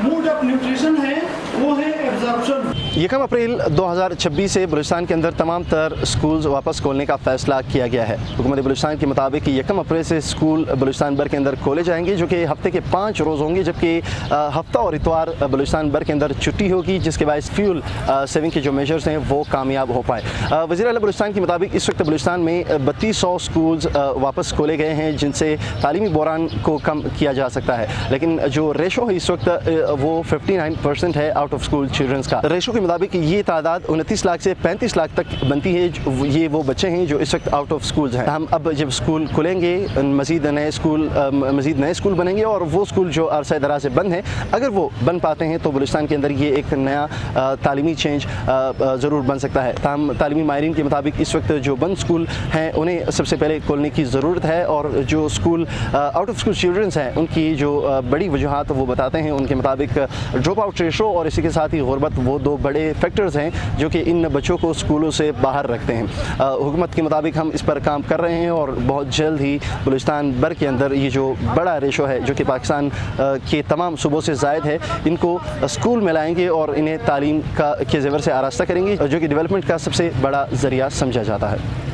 Mode of nutrition है वो है एब्जॉर्प्शन। 1 अप्रैल 2026 से बलूचिस्तान के अंदर तमाम तर स्कूल्स वापस खोलने का फैसला किया गया है। हुकूमत बलूचिस्तान के मुताबिक 1 अप्रैल से स्कूल बलूचिस्तान भर के अंदर खोले जाएंगे, जो कि हफ्ते के 5 रोज़ होंगे, जबकि हफ्ता और इतवार बलूचिस्तान भर के अंदर छुट्टी होगी, जिसके बायस फ्यूल सेविंग के जो मेजर्स हैं वो कामयाब हो पाए। वज़ीर आला बलूचिस्तान के मुताबिक इस वक्त बलूचिस्तान में 3200 स्कूल्स वापस खोले गए हैं, जिनसे तालीमी बहरान को कम किया जा सकता है। लेकिन जो रेशो है इस वक्त वो 59% है आउट ऑफ स्कूल चिल्ड्रंस का। रेशो के मुताबिक ये तादाद 29 लाख से 35 लाख तक बनती है। ये वो बच्चे हैं जो इस वक्त आउट ऑफ स्कूल्स हैं। हम अब जब स्कूल खुलेंगे मज़ीद नए स्कूल बनेंगे, और वो स्कूल जो अरसा दराज से बंद हैं, अगर वो बन पाते हैं तो बलूचिस्तान के अंदर ये एक नया तालीमी चेंज ज़रूर बन सकता है। ताहम तालीमी माहिरीन के मुताबिक इस वक्त जो बंद स्कूल हैं उन्हें सबसे पहले खोलने की ज़रूरत है, और जो school out of school childrens हैं उनकी जो बड़ी वजूहात वो बताते हैं। उनके मुताबिक ड्रॉप आउट रेशो और इसी के साथ ही गुरबत वो दो बड़े फैक्टर्स हैं जो कि इन बच्चों को स्कूलों से बाहर रखते हैं। हुकूमत के मुताबिक हम इस पर काम कर रहे हैं, और बहुत जल्द ही बलूचिस्तान भर के अंदर ये जो बड़ा रेशो है जो कि पाकिस्तान के तमाम सूबों से ज़ायद है, इनको स्कूल में लाएंगे और इन्हें तालीम के ज़ेवर से आरास्ता करेंगे, जो कि डेवलपमेंट का सबसे बड़ा ज़रिया समझा जाता है।